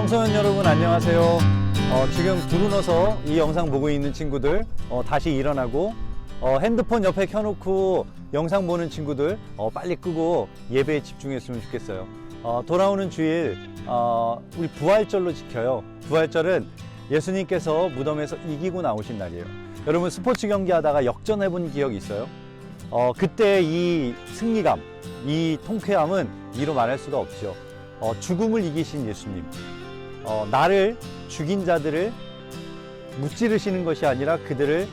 청소년 여러분 안녕하세요. 지금 불어넣어서 이 영상 보고 있는 친구들 다시 일어나고 핸드폰 옆에 켜놓고 영상 보는 친구들 빨리 끄고 예배에 집중했으면 좋겠어요. 돌아오는 주일 우리 부활절로 지켜요. 부활절은 예수님께서 무덤에서 이기고 나오신 날이에요. 여러분 스포츠 경기 하다가 역전해본 기억이 있어요? 그때 이 승리감, 이 통쾌함은 이로 말할 수가 없죠. 죽음을 이기신 예수님, 나를 죽인 자들을 무찌르시는 것이 아니라 그들을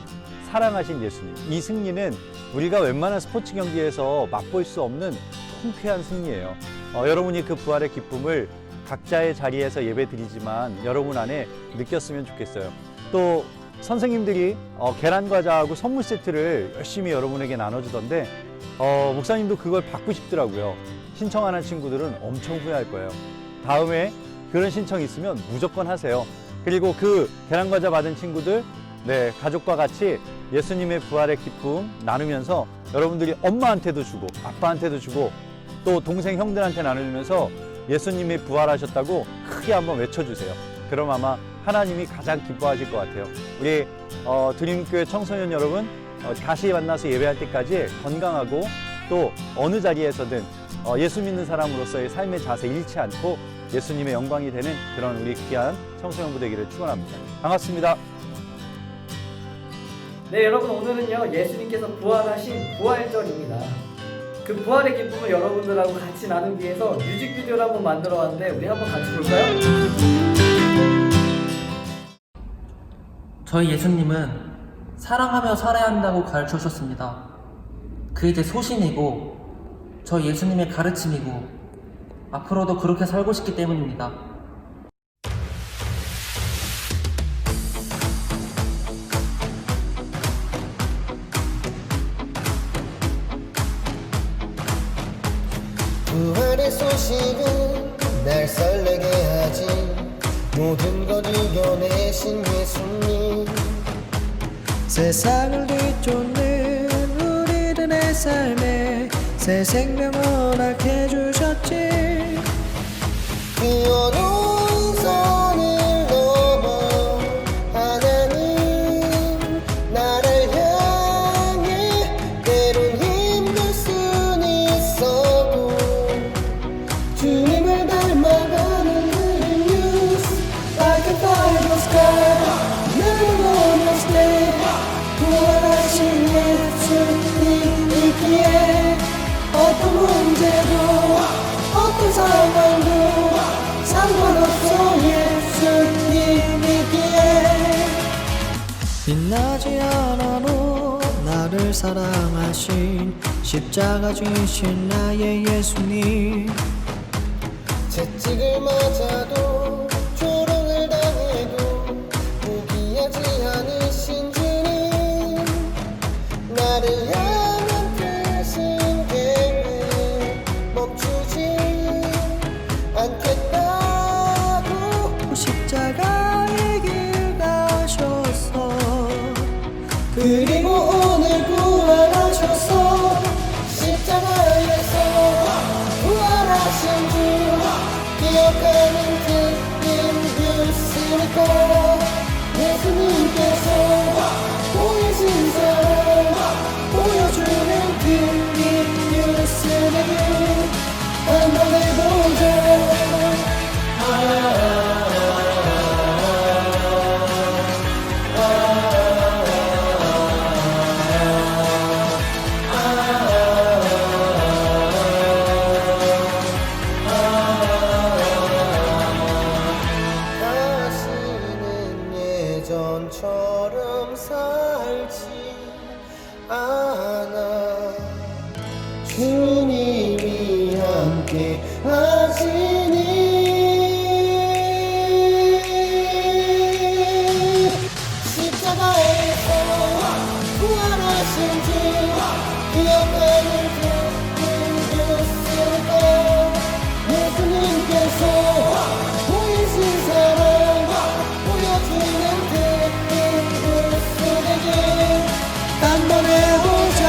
사랑하신 예수님, 이 승리는 우리가 웬만한 스포츠 경기에서 맛볼 수 없는 통쾌한 승리예요. 여러분이 그 부활의 기쁨을 각자의 자리에서 예배드리지만 여러분 안에 느꼈으면 좋겠어요. 또 선생님들이 계란과자하고 선물 세트를 열심히 여러분에게 나눠주던데 목사님도 그걸 받고 싶더라고요. 신청 안 한 친구들은 엄청 후회할 거예요. 다음에 그런 신청 있으면 무조건 하세요. 그리고 그 계란과자 받은 친구들, 가족과 같이 예수님의 부활의 기쁨 나누면서 여러분들이 엄마한테도 주고 아빠한테도 주고 또 동생 형들한테 나누면서 예수님이 부활하셨다고 크게 한번 외쳐주세요. 그럼 아마 하나님이 가장 기뻐하실 것 같아요. 우리 드림교회 청소년 여러분, 다시 만나서 예배할 때까지 건강하고 또 어느 자리에서든 예수 믿는 사람으로서의 삶의 자세 잃지 않고 예수님의 영광이 되는 그런 우리 귀한 청소년부 되기를 축원합니다. 반갑습니다. 네, 여러분, 오늘은요 예수님께서 부활하신 부활절입니다. 그 부활의 기쁨을 여러분들하고 같이 나누기 위해서 뮤직비디오를 한번 만들어 왔는데 우리 한번 같이 볼까요? 저희 예수님은 사랑하며 살아야 한다고 가르쳐 주셨습니다. 그게 제 소신이고 저희 예수님의 가르침이고 앞으로도 그렇게 살고 싶기 때문입니다. 부활의 소식은 날 설레게 하지. 모든 걸 이겨내신 예수님, 세상을 뒤쫓는 우리들의 삶에 새 생명을 허락해 주셨지. 그 어두운 산을 넘어 하나님 나를 향해, 때론 힘들 순 있어도 주님을 닮아가는 그의 뉴스 Like a fire in the sky, never understand. 부활하신 예수님이기에 어떤 문제도 어떤 상황도 상관없어. 예수님이기에 빛나지 않아도 나를 사랑하신 십자가 주신 나의 예수님, 채찍을 맞아도 조롱을 당해도 포기하지 않으신 주님, 나를 향한 그 신경을 멈추지 않겠다고 십자가의 길 가셨어. 그리고 오늘 부활하셔서 십자가에서 부활하신 주 기억하는 드림 뉴스니까, 예수님께서 보이신 사랑 보여주는 드림 뉴스를 한번 해보자. 다시는 예전처럼 살지 않아. 주님이 함께 하시니 십자가에서 부활하신 주 기억하는 그 뉴스가, 예수님께서 보이신 사랑 보여주는 그 뉴스에게 한번 해보자.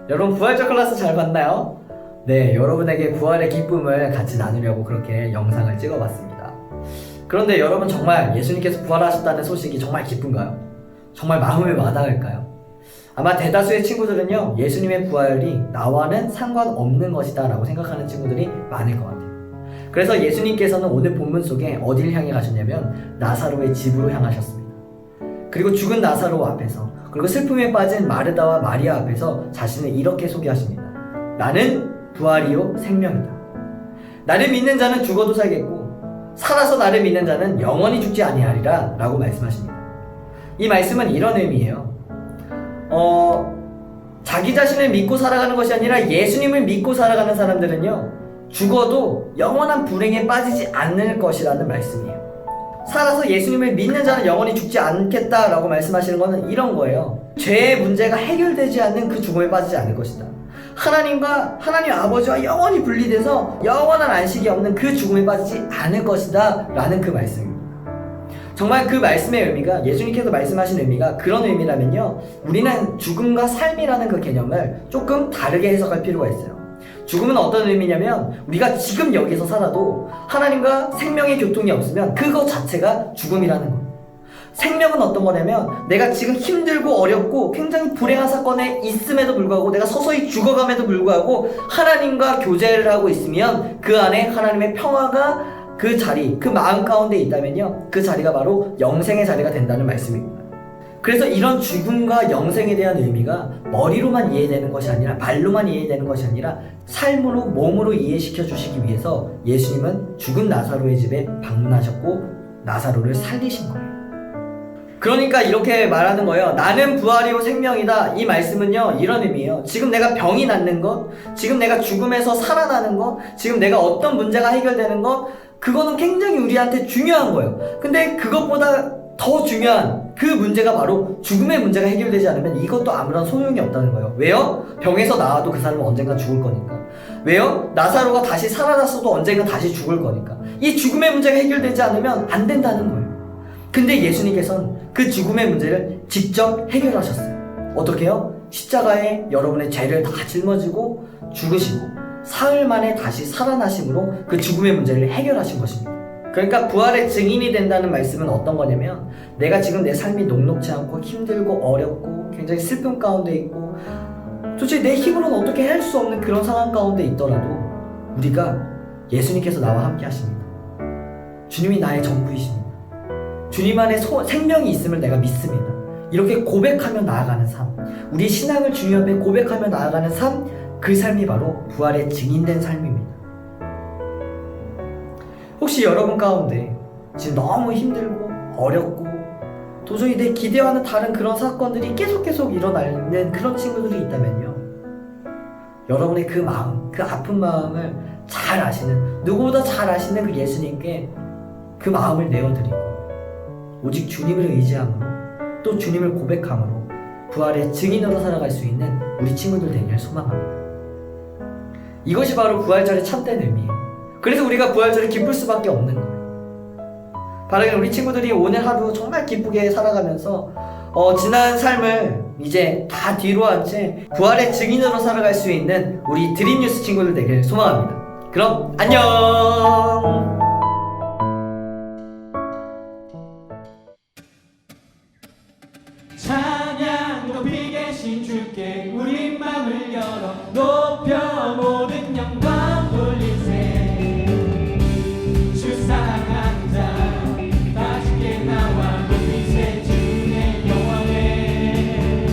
여러분 부활절 클래스 잘 봤나요? 네, 여러분에게 부활의 기쁨을 같이 나누려고 그렇게 영상을 찍어봤습니다. 그런데 여러분 정말 예수님께서 부활하셨다는 소식이 정말 기쁜가요? 정말 마음에 와닿을까요? 아마 대다수의 친구들은요, 예수님의 부활이 나와는 상관없는 것이다 라고 생각하는 친구들이 많을 것 같아요. 그래서 예수님께서는 오늘 본문 속에 어디를 향해 가셨냐면 나사로의 집으로 향하셨습니다. 그리고 죽은 나사로 앞에서, 그리고 슬픔에 빠진 마르다와 마리아 앞에서 자신을 이렇게 소개하십니다. 나는 부활이요 생명이다. 나를 믿는 자는 죽어도 살겠고 살아서 나를 믿는 자는 영원히 죽지 아니하리라 라고 말씀하십니다. 이 말씀은 이런 의미예요. 자기 자신을 믿고 살아가는 것이 아니라 예수님을 믿고 살아가는 사람들은요, 죽어도 영원한 불행에 빠지지 않을 것이라는 말씀이에요. 살아서 예수님을 믿는 자는 영원히 죽지 않겠다라고 말씀하시는 것은 이런 거예요. 죄의 문제가 해결되지 않는 그 죽음에 빠지지 않을 것이다. 하나님 아버지와 영원히 분리돼서 영원한 안식이 없는 그 죽음에 빠지지 않을 것이다 라는 그 말씀입니다. 정말 그 말씀의 의미가, 예수님께서 말씀하신 의미가 그런 의미라면요, 우리는 죽음과 삶이라는 그 개념을 조금 다르게 해석할 필요가 있어요. 죽음은 어떤 의미냐면 우리가 지금 여기서 살아도 하나님과 생명의 교통이 없으면 그것 자체가 죽음이라는 거예요. 생명은 어떤 거냐면 내가 지금 힘들고 어렵고 굉장히 불행한 사건에 있음에도 불구하고, 내가 서서히 죽어감에도 불구하고 하나님과 교제를 하고 있으면 그 안에 하나님의 평화가 그 자리, 그 마음 가운데 있다면요, 그 자리가 바로 영생의 자리가 된다는 말씀입니다. 그래서 이런 죽음과 영생에 대한 의미가 머리로만 이해되는 것이 아니라, 말로만 이해되는 것이 아니라 삶으로, 몸으로 이해시켜 주시기 위해서 예수님은 죽은 나사로의 집에 방문하셨고 나사로를 살리신 거예요. 그러니까 이렇게 말하는 거예요. 나는 부활이요 생명이다. 이 말씀은요, 이런 의미예요. 지금 내가 병이 낫는 것, 지금 내가 죽음에서 살아나는 것, 지금 내가 어떤 문제가 해결되는 것, 그거는 굉장히 우리한테 중요한 거예요. 근데 그것보다 더 중요한 그 문제가 바로 죽음의 문제가 해결되지 않으면 이것도 아무런 소용이 없다는 거예요. 왜요? 병에서 나와도 그 사람은 언젠가 죽을 거니까. 왜요? 나사로가 다시 살아났어도 언젠가 다시 죽을 거니까. 이 죽음의 문제가 해결되지 않으면 안 된다는 거예요. 근데 예수님께서는 그 죽음의 문제를 직접 해결하셨어요. 어떻게요? 십자가에 여러분의 죄를 다 짊어지고 죽으시고 사흘 만에 다시 살아나심으로 그 죽음의 문제를 해결하신 것입니다. 그러니까 부활의 증인이 된다는 말씀은 어떤 거냐면, 내가 지금 내 삶이 녹록지 않고 힘들고 어렵고 굉장히 슬픔 가운데 있고 도대체 내 힘으로는 어떻게 할 수 없는 그런 상황 가운데 있더라도 우리가 예수님께서 나와 함께 하십니다. 주님이 나의 전부이십니다. 주님 안에 생명이 있음을 내가 믿습니다. 이렇게 고백하며 나아가는 삶, 우리 신앙을 주님 앞에 고백하며 나아가는 삶, 그 삶이 바로 부활의 증인된 삶입니다. 혹시 여러분 가운데 지금 너무 힘들고 어렵고 도저히 내 기대와는 다른 그런 사건들이 계속 일어나는 그런 친구들이 있다면요, 여러분의 그 마음, 그 아픈 마음을 잘 아시는, 누구보다 잘 아시는 그 예수님께 그 마음을 내어드리고 오직 주님을 의지함으로, 또 주님을 고백함으로 부활의 증인으로 살아갈 수 있는 우리 친구들 되기를 소망합니다. 이것이 바로 부활절의 참된 의미예요. 그래서 우리가 부활절을 기쁠 수밖에 없는 거예요. 바로 우리 친구들이 오늘 하루 정말 기쁘게 살아가면서 지난 삶을 이제 다 뒤로 한 채 부활의 증인으로 살아갈 수 있는 우리 드림뉴스 친구들 되기를 소망합니다. 그럼 안녕! 찬양 높이 계신 주께 우리 맘을 열어 높여 모든 영광 돌리세. 주 사랑하는 자 다시게 나와 높이세. 주의 영광에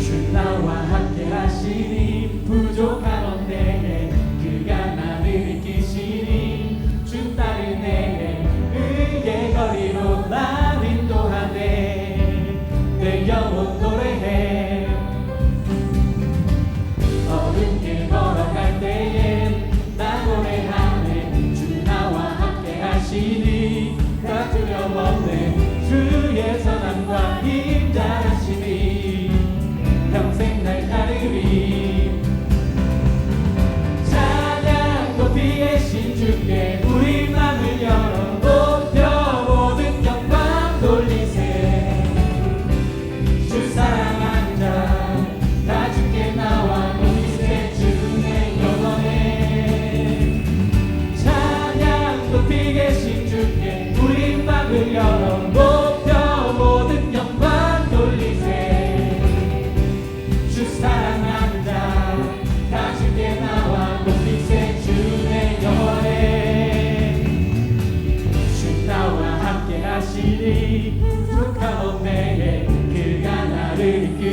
주 나와 함께 하시니 부족한 언내에 그가 나를 이끄시니 주 따르네. 의의 거리로 날 인도하네. 내 영혼 노래해. 어둠길 걸어갈 때엔 나 노래하네. 주 나와 함께 하시니 나 두려움 없네. 주의 선함과 힘 잘하시니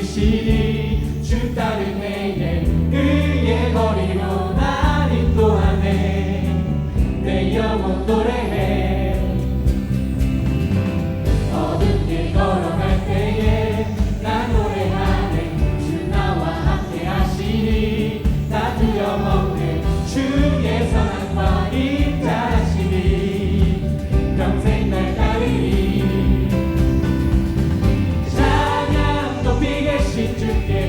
지키시니 주 따른 내게 의의 거리로 난 인도하네 내 영혼 노래해 어두운 길 걸어갈 때에 난 노래하네 주 나와 함께 하시니 나 두려움없는 주의 선함과 인자하시니 평생 날 따르니 찬양 높이 계신 주께